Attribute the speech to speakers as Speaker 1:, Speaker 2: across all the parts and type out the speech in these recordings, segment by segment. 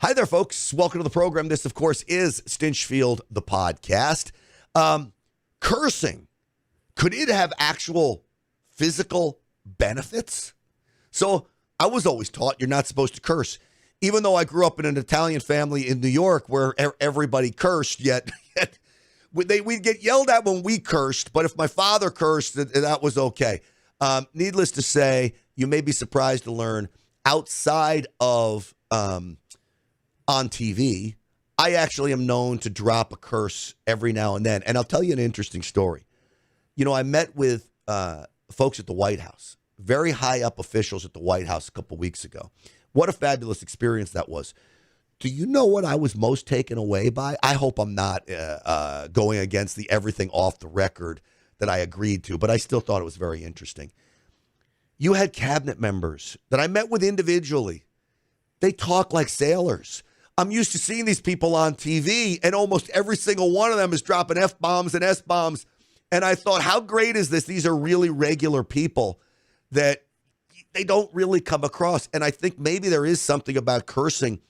Speaker 1: Hi there, folks. Welcome to the program. This, of course, is Stinchfield, the podcast. Cursing, could it have actual physical benefits? So I was always taught you're not supposed to curse, even though I grew up in an Italian family in New York where everybody cursed, yet we'd get yelled at when we cursed, but if my father cursed, that was okay. Needless to say, you may be surprised to learn outside of on TV, I actually am known to drop a curse every now and then. And I'll tell you an interesting story. You know, I met with folks at the White House, very high up officials at the White House a couple weeks ago. What a fabulous experience that was. Do you know what I was most taken away by? I hope I'm not going against the everything off the record that I agreed to, but I still thought it was very interesting. You had cabinet members that I met with individually. They talk like sailors. I'm used to seeing these people on TV, and almost every single one of them is dropping F-bombs and S-bombs. And I thought, how great is this? These are really regular people that they don't really come across. And I think maybe there is something about cursing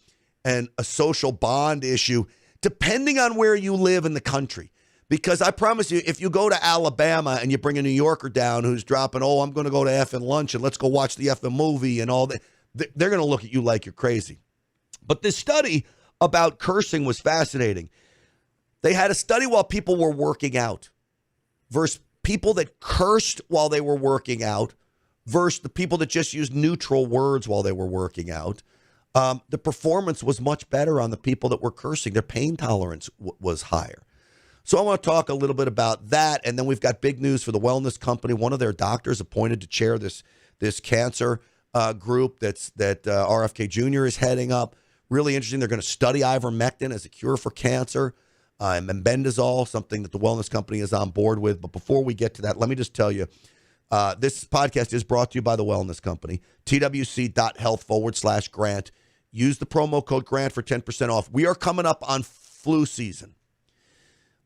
Speaker 1: and a social bond issue, depending on where you live in the country. Because I promise you, if you go to Alabama and you bring a New Yorker down who's dropping, I'm going to go to effing lunch and let's go watch the effing movie and all that, they're going to look at you like you're crazy. But this study about cursing was fascinating. They had a study while people were working out versus people that cursed while they were working out versus the people that just used neutral words while they were working out. The performance was much better on the people that were cursing. Their pain tolerance was higher. So I want to talk a little bit about that. And then we've got big news for the wellness company. One of their doctors appointed to chair this cancer group that RFK Jr. is heading up. Really interesting. They're going to study ivermectin as a cure for cancer and mebendazole, something that the wellness company is on board with. But before we get to that, let me just tell you, this podcast is brought to you by the wellness company, twc.health/grant. Use the promo code GRANT for 10% off. We are coming up on flu season.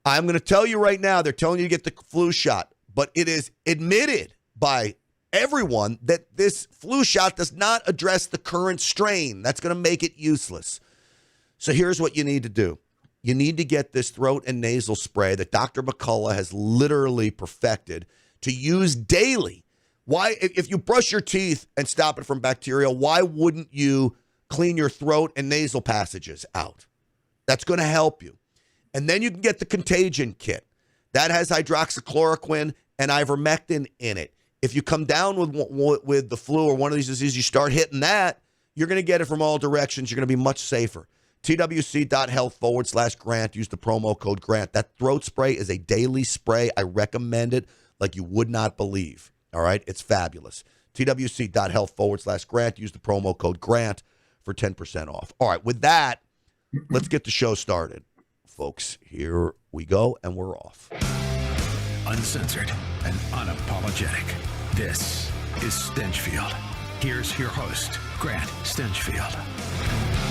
Speaker 1: I'm going to tell you right now, they're telling you to get the flu shot, but it is admitted by everyone that this flu shot does not address the current strain. That's going to make it useless. So here's what you need to do. You need to get this throat and nasal spray that Dr. McCullough has literally perfected to use daily. Why, if you brush your teeth and stop it from bacteria, why wouldn't you clean your throat and nasal passages out? That's going to help you. And then you can get the contagion kit. That has hydroxychloroquine and ivermectin in it. If you come down with the flu or one of these diseases, you start hitting that, you're going to get it from all directions. You're going to be much safer. twc.health/grant. Use the promo code GRANT. That throat spray is a daily spray. I recommend it like you would not believe. All right? It's fabulous. twc.health/grant. Use the promo code GRANT for 10% off. All right. With that, let's get the show started. Folks, here we go, and we're off.
Speaker 2: Uncensored and unapologetic. This is Stinchfield. Here's your host, Grant Stinchfield.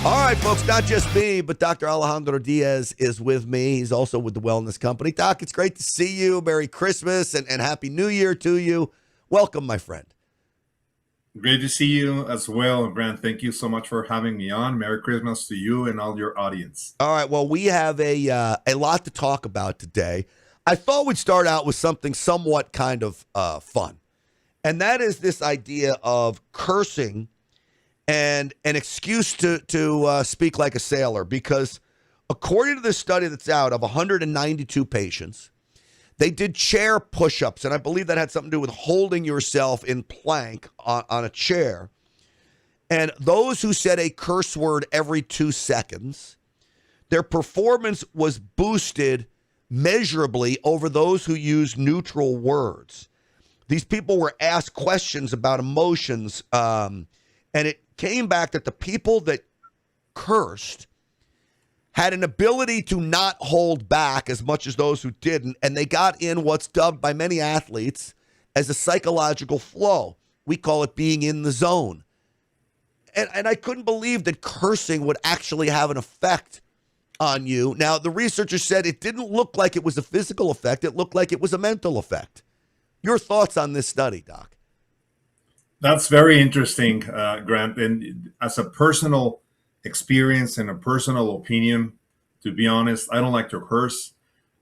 Speaker 1: All right, folks, not just me, but Dr. Alejandro Diaz is with me. He's also with the Wellness Company. Doc, it's great to see you. Merry Christmas and Happy New Year to you. Welcome, my friend.
Speaker 3: Great to see you as well, Grant. Thank you so much for having me on. Merry Christmas to you and all your audience.
Speaker 1: All right, well, we have a lot to talk about today. I thought we'd start out with something somewhat kind of fun, and that is this idea of cursing and an excuse to speak like a sailor, because according to this study that's out of 192 patients, they did chair push-ups, and I believe that had something to do with holding yourself in plank on a chair. And those who said a curse word every 2 seconds, their performance was boosted measurably over those who use neutral words. These people were asked questions about emotions, and it came back that the people that cursed had an ability to not hold back as much as those who didn't, and they got in what's dubbed by many athletes as a psychological flow. We call it being in the zone. And I couldn't believe that cursing would actually have an effect on you. Now, the researchers said it didn't look like it was a physical effect. It looked like it was a mental effect. Your thoughts on this study, Doc?
Speaker 3: That's very interesting, Grant. And as a personal experience and a personal opinion, to be honest, I don't like to curse.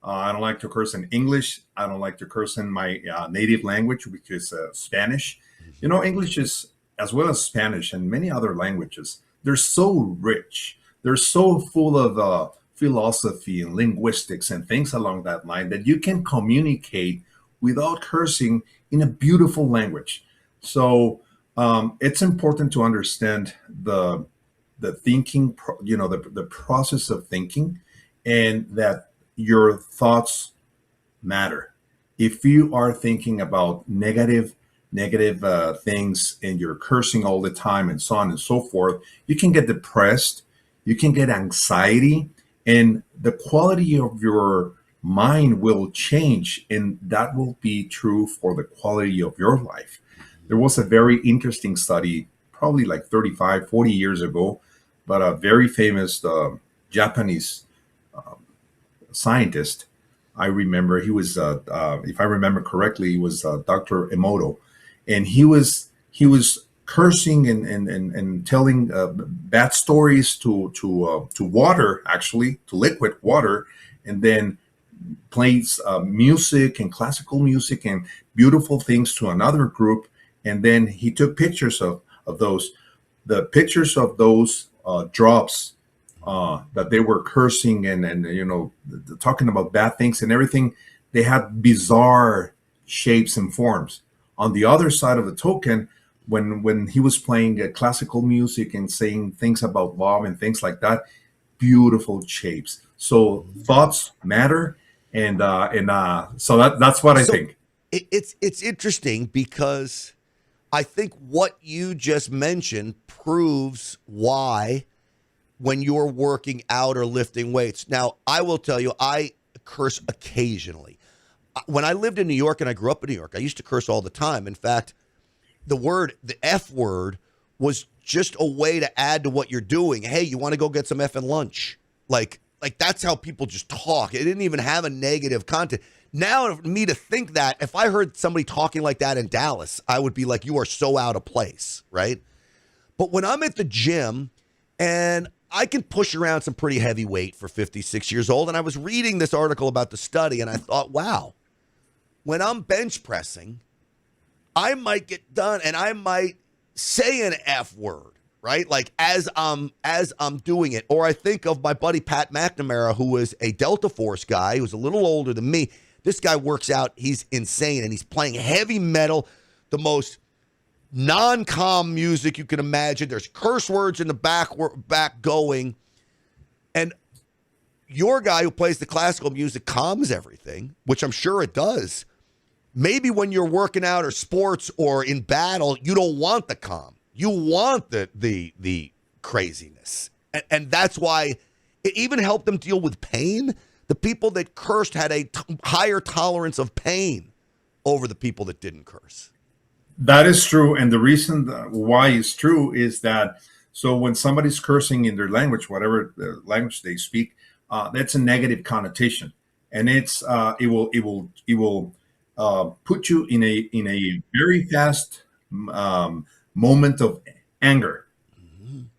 Speaker 3: I don't like to curse in English. I don't like to curse in my native language, which is Spanish. You know, English is, as well as Spanish and many other languages, they're so rich. They're so full of philosophy and linguistics and things along that line that you can communicate without cursing in a beautiful language. So it's important to understand the thinking, the process of thinking, and that your thoughts matter. If you are thinking about negative things and you're cursing all the time and so on and so forth, you can get depressed, you can get anxiety, and the quality of your mind will change, and that will be true for the quality of your life. There was a very interesting study, probably like 35, 40 years ago, but a very famous Japanese scientist. I remember he was, if I remember correctly, he was Dr. Emoto, and he was cursing and telling bad stories to water, actually to liquid water, and then plays music and classical music and beautiful things to another group, and then he took pictures of those, the pictures of those drops that they were cursing and talking about bad things and everything. They had bizarre shapes and forms. On the other side of the token, when he was playing classical music and saying things about love and things like that, beautiful shapes. So thoughts matter, and so that's what I think.
Speaker 1: It's interesting because I think what you just mentioned proves why when you're working out or lifting weights. Now, I will tell you, I curse occasionally. When I lived in New York and I grew up in New York, I used to curse all the time. In fact, the F word was just a way to add to what you're doing. Hey, you want to go get some effing lunch? Like that's how people just talk. It didn't even have a negative content. Now, for me to think that, if I heard somebody talking like that in Dallas, I would be like, you are so out of place, right? But when I'm at the gym and I can push around some pretty heavy weight for 56 years old, and I was reading this article about the study, and I thought, wow, when I'm bench pressing, I might get done and I might say an F word, right? Like as I'm doing it. Or I think of my buddy Pat McNamara, who was a Delta Force guy, who's a little older than me. This guy works out. He's insane, and he's playing heavy metal, the most non-calm music you can imagine. There's curse words in the back going. And your guy who plays the classical music calms everything, which I'm sure it does. Maybe when you're working out or sports or in battle, you don't want the calm. You want the craziness. And that's why it even helped them deal with pain. The people that cursed had a higher tolerance of pain over the people that didn't curse.
Speaker 3: That is true. And the reason why it's true is that, so when somebody's cursing in their language, whatever the language they speak, that's a negative connotation. And it will put you in a very fast moment of anger,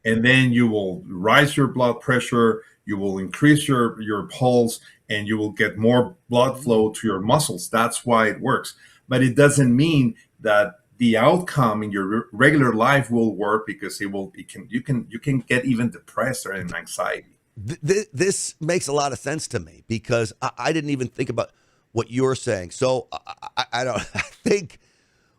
Speaker 3: and then you will rise your blood pressure, you will increase your pulse, and you will get more blood flow to your muscles. That's why it works. But it doesn't mean that the outcome in your regular life will work, because you can get even depressed or in anxiety.
Speaker 1: This makes a lot of sense to me, because I didn't even think about what you're saying. So I think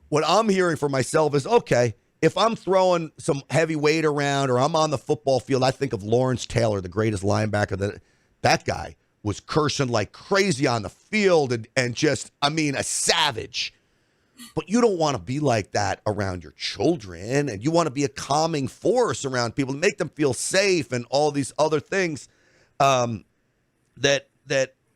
Speaker 1: what I'm hearing for myself is, okay, if I'm throwing some heavy weight around or I'm on the football field, I think of Lawrence Taylor, the greatest linebacker. That guy was cursing like crazy on the field and just, a savage. But you don't want to be like that around your children, and you want to be a calming force around people to make them feel safe and all these other things. That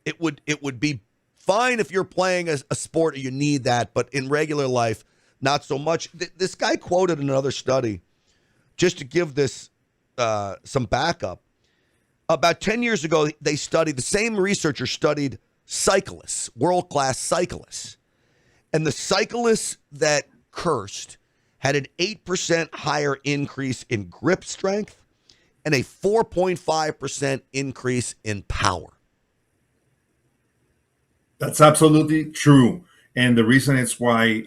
Speaker 1: it would be fine if you're playing a sport and you need that, but in regular life, not so much. This guy quoted in another study, just to give this some backup. About 10 years ago, the same researcher studied cyclists, world-class cyclists. And the cyclists that cursed had an 8% higher increase in grip strength and a 4.5% increase in power.
Speaker 3: That's absolutely true. And the reason it's why,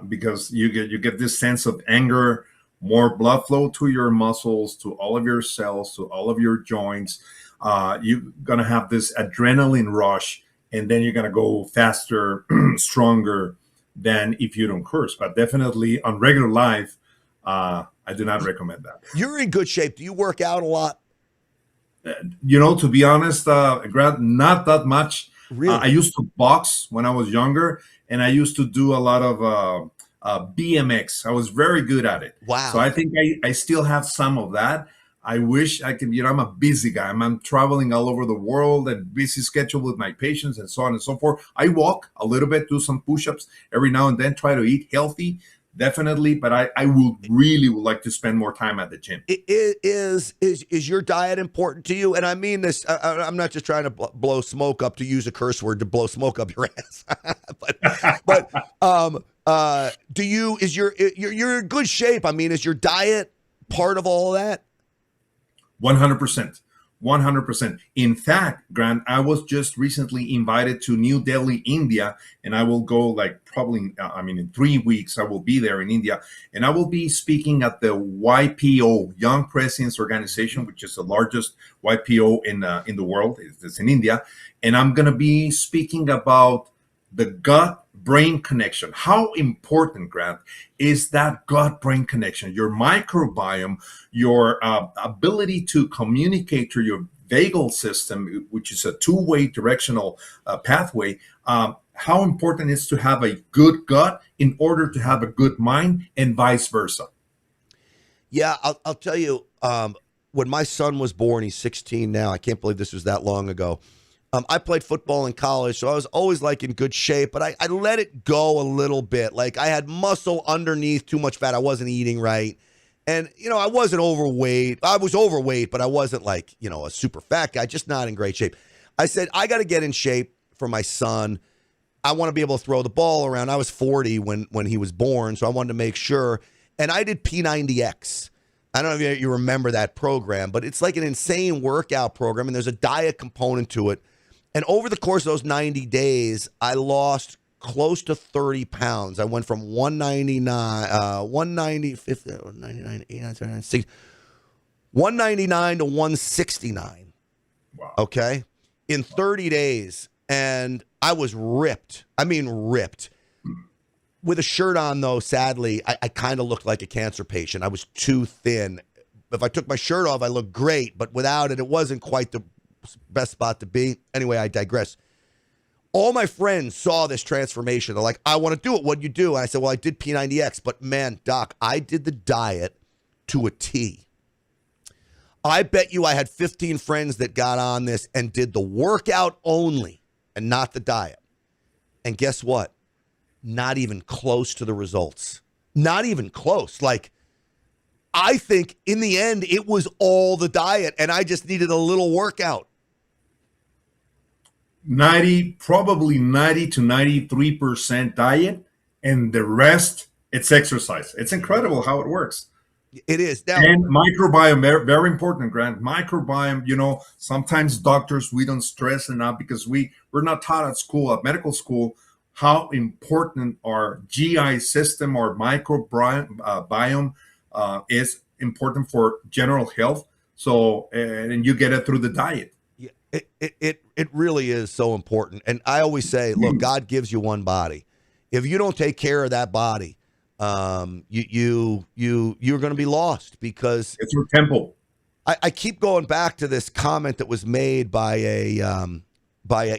Speaker 3: because you get this sense of anger, more blood flow to your muscles, to all of your cells, to all of your joints. You're going to have this adrenaline rush, and then you're going to go faster, stronger than if you don't curse. But definitely on regular life, I do not recommend that.
Speaker 1: You're in good shape. Do you work out a lot?
Speaker 3: To be honest, Grant, not that much.
Speaker 1: Really?
Speaker 3: I used to box when I was younger, and I used to do a lot of BMX. I was very good at it.
Speaker 1: Wow.
Speaker 3: So I think I still have some of that. I wish I could, I'm a busy guy. I'm traveling all over the world and busy schedule with my patients and so on and so forth. I walk a little bit, do some push-ups every now and then, try to eat healthy, definitely. But I would like to spend more time at the gym.
Speaker 1: Is your diet important to you? And I mean this, I'm not just trying to blow smoke up, to use a curse word, to blow smoke up your ass. You're in good shape? I mean, is your diet part of all of that?
Speaker 3: 100%. 100%. In fact, Grant, I was just recently invited to New Delhi, India, and I will go in 3 weeks, I will be there in India, and I will be speaking at the YPO, Young Presidents Organization, which is the largest YPO in the world. It's in India. And I'm going to be speaking about the gut-brain connection. How important, Grant, is that gut-brain connection? Your microbiome, your ability to communicate to your vagal system, which is a two-way directional pathway. How important it is to have a good gut in order to have a good mind, and vice versa.
Speaker 1: Yeah, I'll tell you, when my son was born, he's 16 now. I can't believe this was that long ago. I played football in college, so I was always in good shape, but I let it go a little bit. I had muscle underneath, too much fat. I wasn't eating right. And, I wasn't overweight. I was overweight, but I wasn't a super fat guy, just not in great shape. I said, I got to get in shape for my son. I want to be able to throw the ball around. I was 40 when he was born, so I wanted to make sure. And I did P90X. I don't know if you remember that program, but it's like an insane workout program, and there's a diet component to it. And over the course of those 90 days, I lost close to 30 pounds. I went from 199 to 169.
Speaker 3: Wow.
Speaker 1: Okay? In 30 days. And I was ripped. I mean, ripped. With a shirt on, though, sadly, I kind of looked like a cancer patient. I was too thin. If I took my shirt off, I looked great. But without it, it wasn't quite the best spot to be. Anyway, I digress. All my friends saw this transformation. They're like, I want to do it. What'd you do? And I said, well, I did P90X. But man, Doc, I did the diet to a T. I bet you I had 15 friends that got on this and did the workout only and not the diet. And guess what? Not even close to the results. Not even close. I think in the end, it was all the diet, and I just needed a little workout.
Speaker 3: 90 to 93% diet, and the rest, it's exercise. It's incredible how it works.
Speaker 1: It is. Now,
Speaker 3: and microbiome, very, very important, Grant. Microbiome, sometimes doctors, we don't stress enough because we're not taught at school, at medical school, how important our GI system, our microbiome is important for general health. So, and you get it through the diet.
Speaker 1: Yeah, it really is so important. And I always say, look, God gives you one body. If you don't take care of that body, you're going to be lost, because
Speaker 3: it's your temple.
Speaker 1: I keep going back to this comment that was made by a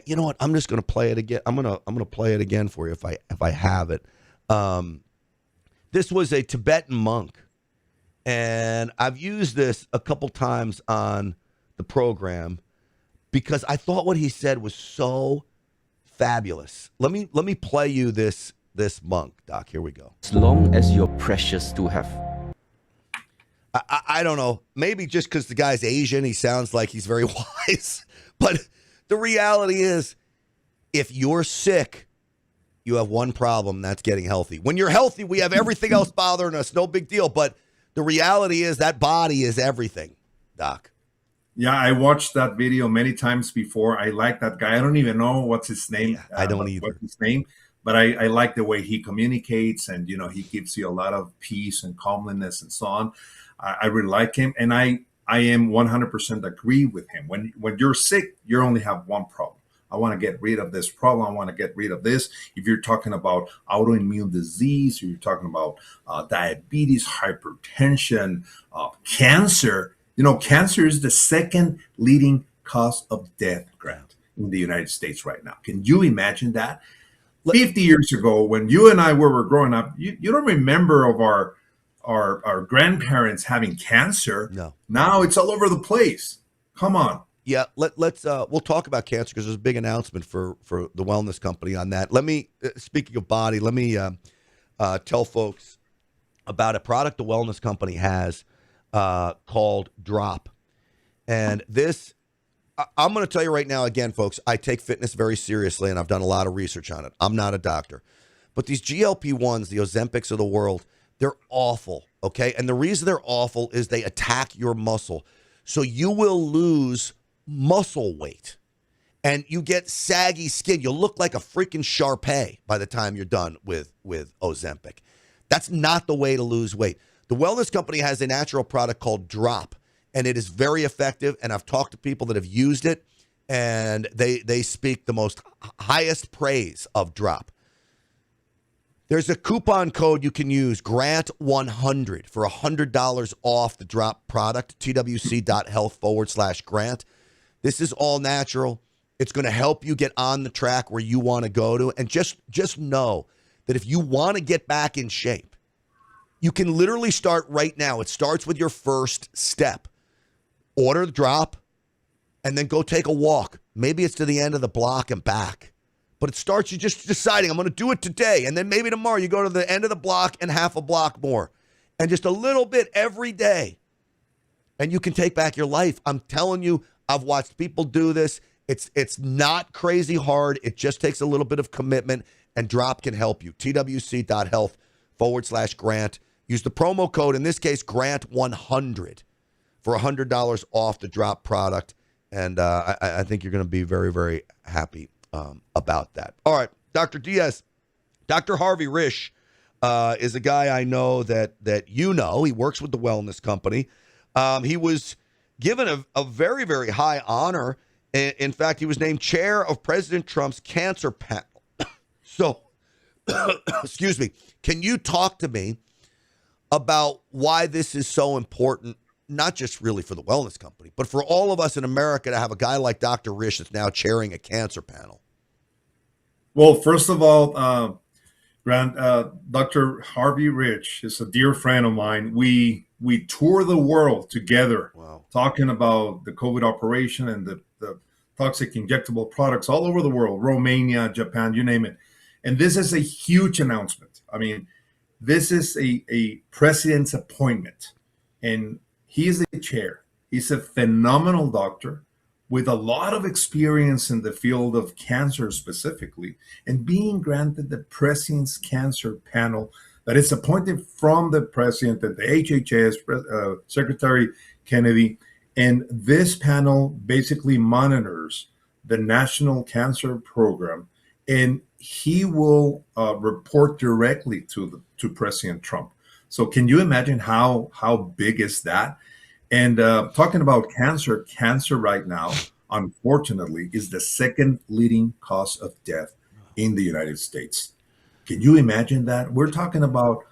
Speaker 1: you know what? I'm just going to play it again. I'm going to play it again for you if I have it. This was a Tibetan monk, and I've used this a couple times on the program because I thought what he said was so fabulous. Let me play you this monk, Doc. Here we go.
Speaker 4: As long as you're precious to have.
Speaker 1: I don't know. Maybe just because the guy's Asian, he sounds like he's very wise. But the reality is, if you're sick, you have one problem, that's getting healthy. When you're healthy, we have everything else bothering us. No big deal. But the reality is that body is everything. Doc.
Speaker 3: Yeah, I watched that video many times before. I like that guy. I don't even know what's his name.
Speaker 1: Yeah, I don't either.
Speaker 3: What's his name? But I like the way he communicates, and he gives you a lot of peace and calmness and so on. I really like him, and I am 100% agree with him. When you're sick, you only have one problem. I want to get rid of this problem. I want to get rid of this. If you're talking about autoimmune disease, or you're talking about diabetes, hypertension, cancer, cancer is the second leading cause of death, Grant, in the United States right now. Can you imagine that? 50 years ago, when you and I were growing up, you don't remember of our grandparents having cancer.
Speaker 1: No.
Speaker 3: Now it's all over the place. Come on.
Speaker 1: Yeah, let's we'll talk about cancer because there's a big announcement for the wellness company on that. Let me, speaking of body, let me tell folks about a product the wellness company has called Drop. And this, I'm going to tell you right now, again, folks, I take fitness very seriously, and I've done a lot of research on it. I'm not a doctor. But these GLP-1s, the Ozempics of the world, they're awful, okay? And the reason they're awful is they attack your muscle. So you will lose muscle weight, and you get saggy skin. You'll look like a freaking Shar-Pei by the time you're done with Ozempic. That's not the way to lose weight. The wellness company has a natural product called Drop, and it is very effective, and I've talked to people that have used it, and they speak the most highest praise of Drop. There's a coupon code you can use, Grant100, for $100 off the Drop product, twc.health/Grant. This is all natural. It's going to help you get on the track where you want to go to. And just know that if you want to get back in shape, you can literally start right now. It starts with your first step. Order the Drop and then go take a walk. Maybe it's to the end of the block and back. But it starts you just deciding, I'm going to do it today. And then maybe tomorrow you go to the end of the block and half a block more. And just a little bit every day. And you can take back your life. I'm telling you, I've watched people do this. It's not crazy hard. It just takes a little bit of commitment, and Drop can help you. twc.health/Grant. Use the promo code, in this case, Grant100, for $100 off the Drop product. And I think you're going to be very, very happy about that. All right, Dr. Diaz, Dr. Harvey Risch is a guy I know that you know. He works with the wellness company. He was given a very, very high honor. In fact, he was named chair of President Trump's cancer panel. So, excuse me, can you talk to me about why this is so important, not just really for the wellness company, but for all of us in America to have a guy like Dr. Risch that's now chairing a cancer panel?
Speaker 3: Well, first of all, Grant, Dr. Harvey Risch is a dear friend of mine. We tour the world together, talking about the COVID operation and the toxic injectable products all over the world, Romania, Japan, you name it. And this is a huge announcement. I mean, this is a president's appointment, and he is the chair. He's a phenomenal doctor with a lot of experience in the field of cancer specifically, and being granted the president's cancer panel that is appointed from the president and the HHS, Secretary Kennedy. And this panel basically monitors the National Cancer Program, and he will report directly to President Trump. So can you imagine how big is that? And talking about cancer right now, unfortunately, is the second leading cause of death in the United States. Can you imagine that? We're talking about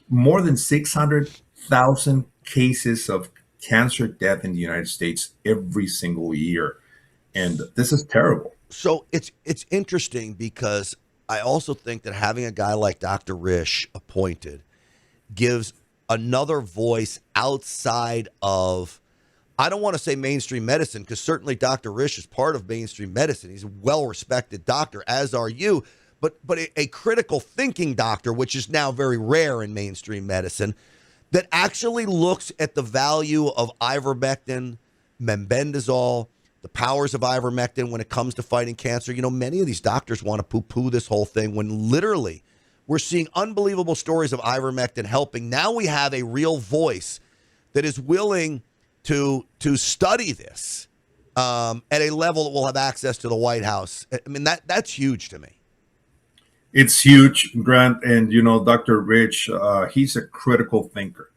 Speaker 3: more than 600,000 cases of cancer death in the United States every single year. And this is terrible.
Speaker 1: So it's interesting because I also think that having a guy like Dr. Risch appointed gives another voice outside of, I don't want to say mainstream medicine, because certainly Dr. Risch is part of mainstream medicine. He's a well-respected doctor, as are you, but a critical thinking doctor, which is now very rare in mainstream medicine, that actually looks at the value of ivermectin, mebendazole, the powers of ivermectin when it comes to fighting cancer. You know, many of these doctors want to poo-poo this whole thing when literally we're seeing unbelievable stories of ivermectin helping. Now we have a real voice that is willing to study this at a level that will have access to the White House. I mean, that's huge to me.
Speaker 3: It's huge, Grant. And, Dr. Risch, he's a critical thinker.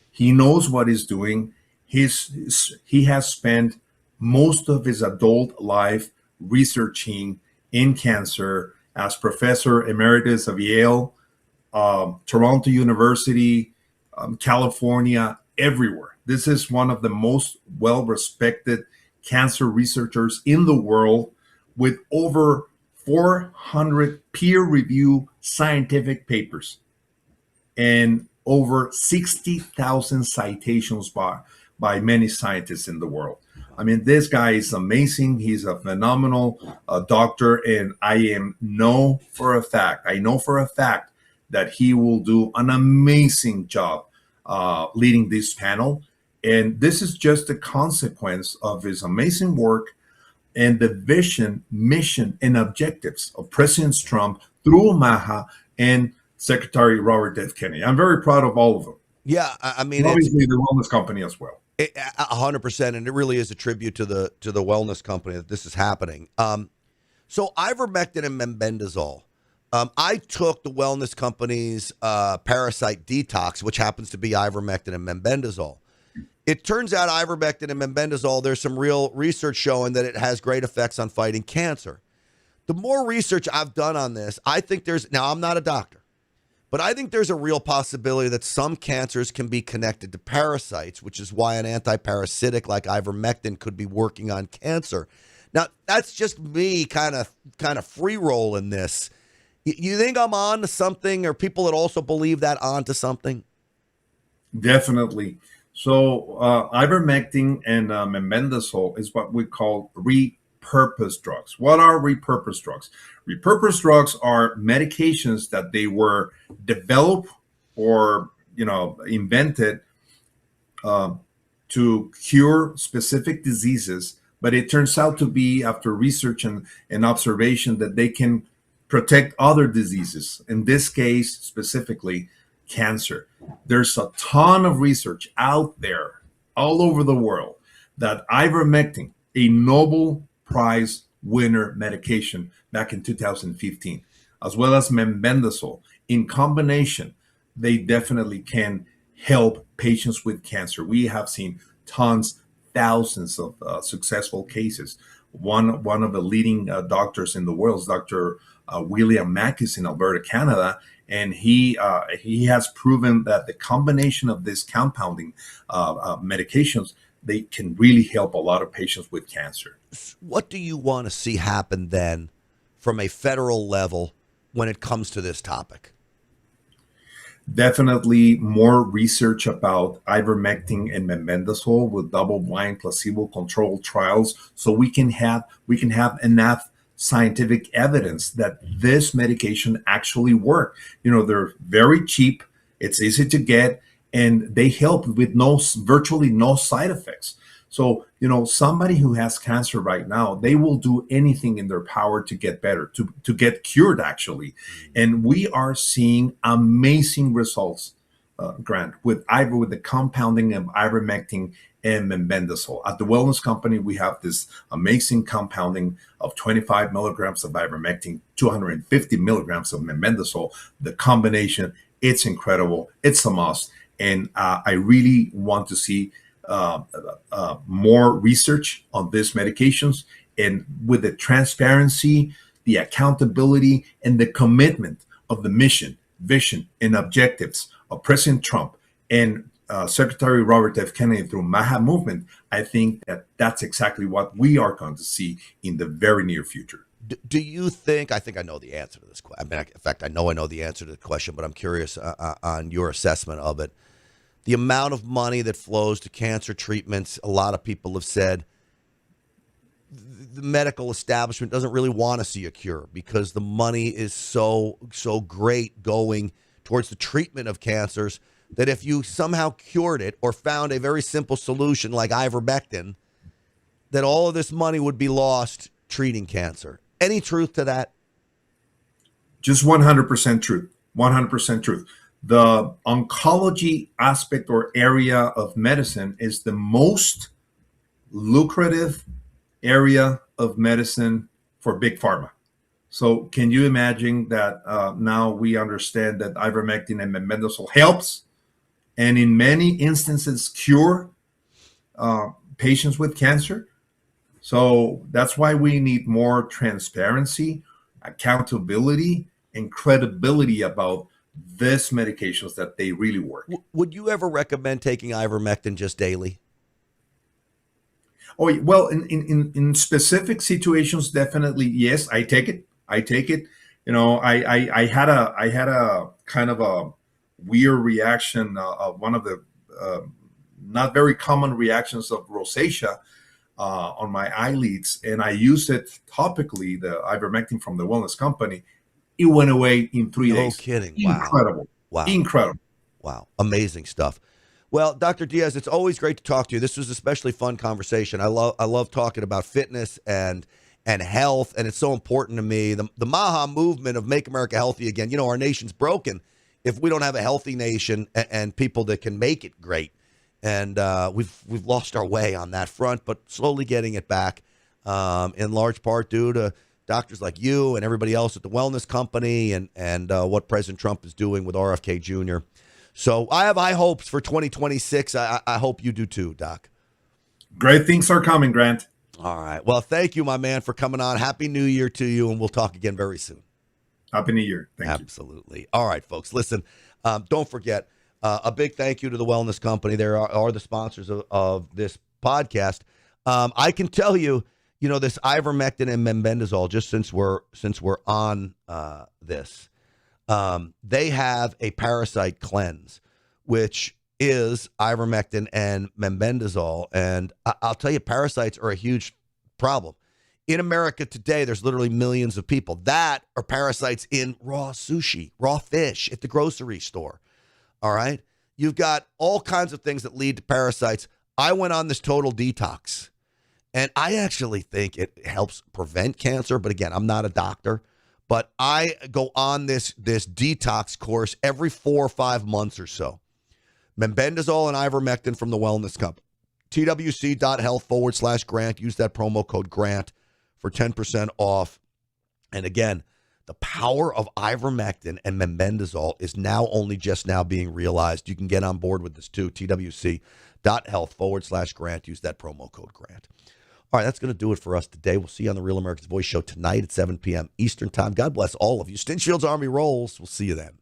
Speaker 3: He knows what he's doing. He has spent most of his adult life researching in cancer as professor emeritus of Yale, Toronto University, California, everywhere. This is one of the most well-respected cancer researchers in the world, with over 400 peer-reviewed scientific papers and over 60,000 citations by many scientists in the world. I mean, this guy is amazing. He's a phenomenal doctor, and I know for a fact that he will do an amazing job leading this panel. And this is just a consequence of his amazing work and the vision, mission, and objectives of President Trump through MAHA and Secretary Robert F. Kennedy. I'm very proud of all of them.
Speaker 1: Yeah, I mean,
Speaker 3: and obviously the wellness company as well.
Speaker 1: 100%, and it really is a tribute to the wellness company that this is happening. So ivermectin and mebendazole. I took the wellness company's parasite detox, which happens to be ivermectin and mebendazole. It turns out ivermectin and mebendazole, there's some real research showing that it has great effects on fighting cancer. The more research I've done on this, I think now I'm not a doctor, but I think there's a real possibility that some cancers can be connected to parasites, which is why an antiparasitic like ivermectin could be working on cancer. Now, that's just me kind of free rolling this. You think I'm on to something, or people that also believe that on to something?
Speaker 3: Definitely. So ivermectin and mebendazole is what we call repurposed drugs. What are repurposed drugs? Repurposed drugs are medications that they were developed or invented to cure specific diseases, but it turns out to be, after research and observation, that they can protect other diseases. In this case, specifically, cancer. There's a ton of research out there all over the world that ivermectin, a Nobel Prize winner medication back in 2015, as well as mebendazole, in combination, they definitely can help patients with cancer. We have seen thousands of successful cases. One of the leading doctors in the world is Dr. William Mackis in Alberta, Canada, and he has proven that the combination of these compounding medications, they can really help a lot of patients with cancer.
Speaker 1: What do you want to see happen then from a federal level when it comes to this topic?
Speaker 3: Definitely more research about ivermectin and mebendazole with double-blind, placebo-controlled trials, so we can have enough scientific evidence that this medication actually work. They're very cheap, it's easy to get, and they help with virtually no side effects. So, somebody who has cancer right now, they will do anything in their power to get better, to get cured, actually. And we are seeing amazing results, Grant, with the compounding of ivermectin and mebendazole. At the Wellness Company, we have this amazing compounding of 25 milligrams of ivermectin, 250 milligrams of mebendazole. The combination, it's incredible. It's a must. And I really want to see more research on these medications, and with the transparency, the accountability, and the commitment of the mission, vision, and objectives of President Trump and Secretary Robert F. Kennedy through MAHA movement, I think that's exactly what we are going to see in the very near future.
Speaker 1: Do you think, I think I know the answer to this question. In fact, I know the answer to the question, but I'm curious on your assessment of it. The amount of money that flows to cancer treatments, a lot of people have said the medical establishment doesn't really want to see a cure because the money is so great going towards the treatment of cancers that if you somehow cured it or found a very simple solution like ivermectin, that all of this money would be lost treating cancer. Any truth to that?
Speaker 3: Just 100% truth. 100% truth. the oncology aspect or area of medicine is the most lucrative area of medicine for big pharma. So can you imagine that now we understand that ivermectin and mebendazole helps, and in many instances cure patients with cancer? So that's why we need more transparency, accountability, and credibility about these medications, that they really work.
Speaker 1: Would you ever recommend taking ivermectin just daily?
Speaker 3: Oh, well, in specific situations, definitely yes. I take it. You know, I had a kind of a weird reaction, one of the not very common reactions of rosacea on my eyelids, and I used it topically, the ivermectin from the Wellness Company. It went away in 3 days.
Speaker 1: No kidding.
Speaker 3: Incredible.
Speaker 1: Wow.
Speaker 3: Incredible.
Speaker 1: Wow. Amazing stuff. Well, Dr. Diaz, it's always great to talk to you. This was especially fun conversation. I love talking about fitness and health, and it's so important to me. The Maha movement of Make America Healthy Again. You know, our nation's broken if we don't have a healthy nation and people that can make it great. And we've lost our way on that front, but slowly getting it back, in large part due to doctors like you and everybody else at the Wellness Company and what President Trump is doing with RFK Jr. So I have high hopes for 2026. I hope you do too, Doc.
Speaker 3: Great things are coming, Grant.
Speaker 1: All right. Well, thank you, my man, for coming on. Happy New Year to you, and we'll talk again very soon.
Speaker 3: Happy New Year. Thank you.
Speaker 1: Absolutely. All right, folks. Listen, don't forget, a big thank you to the Wellness Company. They are the sponsors of this podcast. I can tell you, you know, this ivermectin and mebendazole, just since we're on this, they have a parasite cleanse, which is ivermectin and mebendazole. And I'll tell you, parasites are a huge problem. In America today, there's literally millions of people that are parasites in raw sushi, raw fish at the grocery store. All right. You've got all kinds of things that lead to parasites. I went on this total detox, and I actually think it helps prevent cancer. But again, I'm not a doctor, but I go on this detox course every 4 or 5 months or so. Mebendazole and ivermectin from the Wellness Company. TWC.health/Grant. Use that promo code Grant for 10% off. And again, the power of ivermectin and mebendazole is now only just now being realized. You can get on board with this too. TWC.health/Grant. Use that promo code Grant. All right, that's going to do it for us today. We'll see you on the Real America's Voice show tonight at 7 p.m. Eastern Time. God bless all of you. Stinchfield's Army rolls. We'll see you then.